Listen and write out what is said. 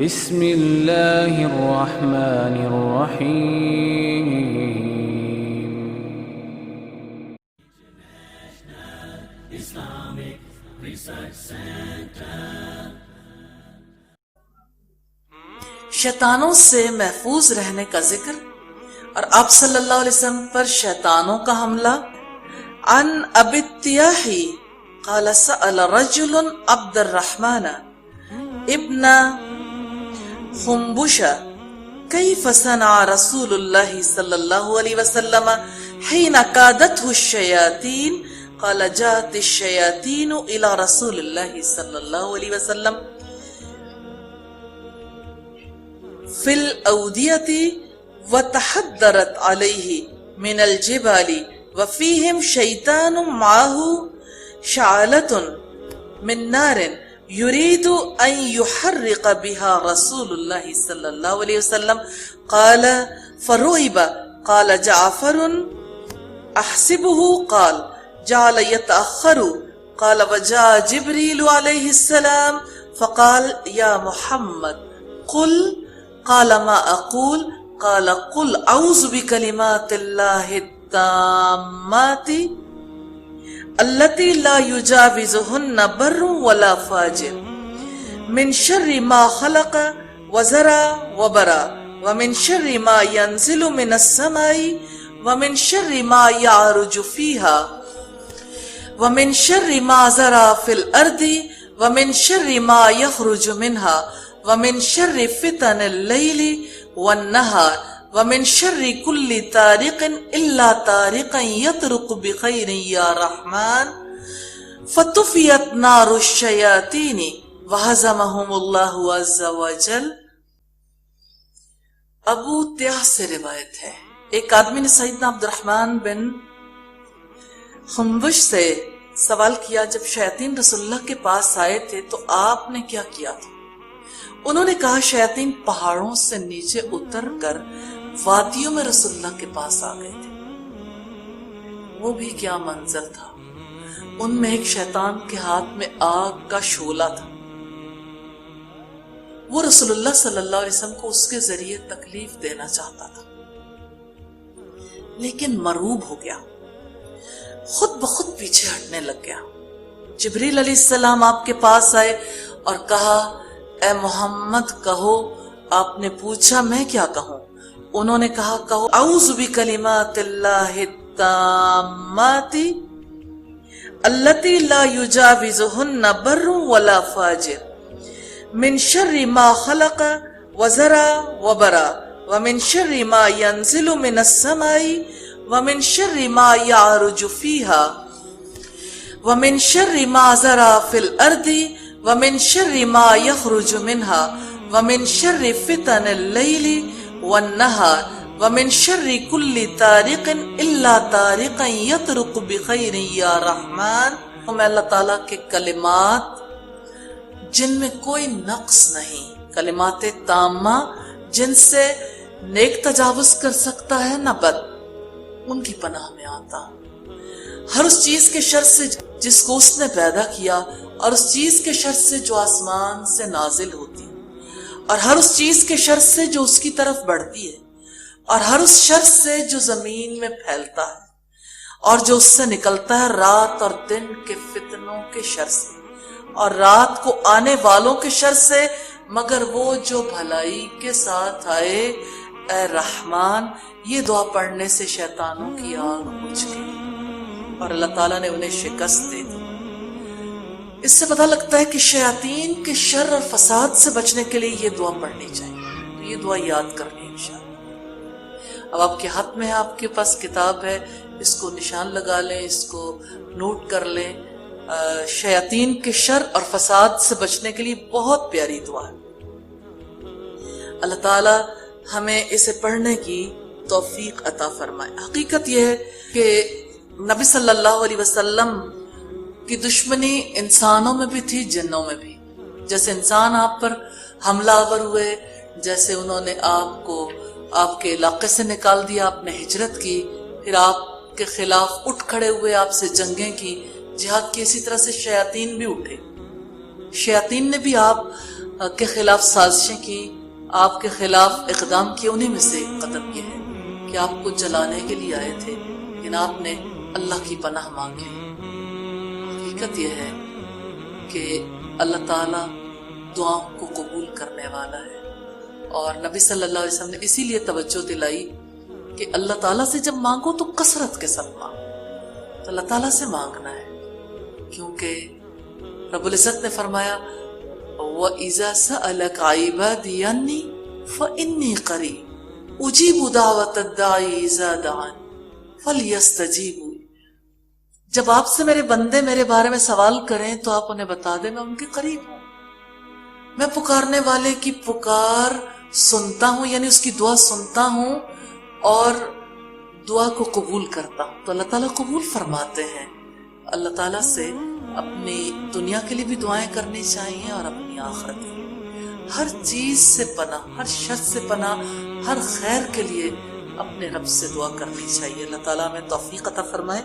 بسم اللہ الرحمن الرحیم شیطانوں سے محفوظ رہنے کا ذکر اور آپ صلی اللہ علیہ وسلم پر شیطانوں کا حملہ۔ عن ابی التیاحی قال سأل رجل عبد الرحمن ابن خنبش كيف صنع رسول الله صلى الله عليه وسلم حين كادته الشياطين قال جاءت الشياطين إلى رسول الله صلى الله عليه وسلم في الأودية وتحدرت عليه من الجبال وفيهم شيطان معه شعلة من نار يريد أن يحرق بها رسول الله صلى الله عليه وسلم قال فرعب قال جعفر أحسبه قال جعل يتأخر قال وجاء جبريل عليه السلام فقال يا محمد قل قال ما أقول قال قل أعوذ بكلمات الله التامات التي لا يجاوزهن بر ولا فاجر من شر ما خلق وزرع وبرا ومن شر ما ينزل من السماء ومن شر ما يعرج فيها ومن شر ما زرع في الأرض ومن شر ما يخرج منها ومن شر فتن الليل والنهار ومن شر كل طارق إلا طارقا يطرق بخير يا رحمن فطفئت نار الشياطين وهزمهم الله عز وجل۔ ابو تیاح سے روایت ہے، ایک آدمی نے سیدنا عبد الرحمن بن خنبش سے سوال کیا جب شیاطین رسول اللہ کے پاس آئے تھے تو آپ نے کیا کیا تھا؟ انہوں نے کہا شیاطین پہاڑوں سے نیچے اتر کر وادیوں میں رسول اللہ کے پاس آ گئے تھے۔ وہ بھی کیا منظر تھا، ان میں ایک شیطان کے ہاتھ میں آگ کا شعلہ تھا، وہ رسول اللہ صلی اللہ علیہ وسلم کو اس کے ذریعے تکلیف دینا چاہتا تھا لیکن مروب ہو گیا، خود بخود پیچھے ہٹنے لگ گیا۔ جبریل علیہ السلام آپ کے پاس آئے اور کہا اے محمد کہو۔ آپ نے پوچھا میں کیا کہوں؟ انہوں نے کہا کہو اعوذ بکلمات اللہ التامات التی لا یجاوزہن بر ولا فاجر من شر ما خلق وزرع وبرا ومن شر ما ينزل من السماء ومن شر ما يعرج فيها ومن شر ما زرع في الأرض ومن شر ما يخرج منها ومن شر فتن الليل والنهار ومن شر كل طارق إلا طارقا يطرق بخير يا رحمن۔ میں اللہ تعالیٰ کے کلمات جن میں کوئی نقص نہیں، کلمات تامہ جن سے نیک تجاوز کر سکتا ہے نہ بد، ان کی پناہ میں آتا ہوں۔ ہر اس چیز کے شر سے جس کو اس نے پیدا کیا اور اس چیز کے شر سے جو آسمان سے نازل ہوتی ہے اور ہر اس چیز کے شر سے جو اس کی طرف بڑھتی ہے اور ہر اس شر سے جو زمین میں پھیلتا ہے اور جو اس سے نکلتا ہے رات اور دن کے فتنوں کے شر سے اور رات کو آنے والوں کے شر سے، مگر وہ جو بھلائی کے ساتھ آئے اے رحمان۔ یہ دعا پڑھنے سے شیطانوں کی آگ بجھ گئی اور اللہ تعالیٰ نے انہیں شکست دے دی۔ اس سے پتہ لگتا ہے کہ شیاطین کے شر اور فساد سے بچنے کے لیے یہ دعا پڑھنی چاہیے، یہ دعا یاد کرنی انشاءاللہ۔ اب آپ کے ہاتھ میں ہے، آپ کے پاس کتاب ہے، اس کو نشان لگا لیں، اس کو نوٹ کر لیں۔ شیاطین کے شر اور فساد سے بچنے کے لیے بہت پیاری دعا ہے۔ اللہ تعالیٰ ہمیں اسے پڑھنے کی توفیق عطا فرمائے۔ حقیقت یہ ہے کہ نبی صلی اللہ علیہ وسلم کی دشمنی انسانوں میں بھی تھی، جنوں میں بھی۔ جیسے انسان آپ پر حملہ آور ہوئے، جیسے انہوں نے آپ کو آپ کے علاقے سے نکال دیا، آپ نے ہجرت کی، پھر آپ کے خلاف اٹھ کھڑے ہوئے، آپ سے جنگیں کی، جہاد کی، اسی طرح سے شیاطین بھی اٹھے۔ شیاطین نے بھی آپ کے خلاف سازشیں کی، آپ کے خلاف اقدام کیے، انہیں میں سے ایک قدم یہ ہے کہ آپ کو جلانے کے لیے آئے تھے لیکن آپ نے اللہ کی پناہ مانگی۔ حقیقت یہ ہے کہ اللہ تعالیٰ دعاؤں کو قبول کرنے والا ہے، اور نبی صلی اللہ علیہ وسلم نے اسی لیے توجہ دلائی کہ اللہ تعالیٰ سے جب مانگو تو کثرت کے ساتھ مانگو۔ تو اللہ تعالیٰ سے مانگنا ہے، کیونکہ رب العزت نے فرمایا وَإِذَا سَأَلَكَ عِبَادِي عَنِّي فَإِنِّي قَرِيبٌ أُجِيبُ دَعْوَةَ الدَّاعِ إِذَا دَعَانِ فَلْيَسْتَجِيبُوا۔ جب آپ سے میرے بندے میرے بارے میں سوال کریں تو آپ انہیں بتا دیں میں ان کے قریب ہوں، میں پکارنے والے کی پکار سنتا ہوں، یعنی اس کی دعا سنتا ہوں اور دعا کو قبول کرتا ہوں۔ تو اللہ تعالیٰ قبول فرماتے ہیں۔ اللہ تعالیٰ سے اپنی دنیا کے لیے بھی دعائیں کرنی چاہیے اور اپنی آخرت کے لیے۔ ہر چیز سے پناہ، ہر شر سے پناہ، ہر خیر کے لیے اپنے رب سے دعا کرنی چاہیے۔ اللہ تعالیٰ ہمیں توفیق عطا فرمائے۔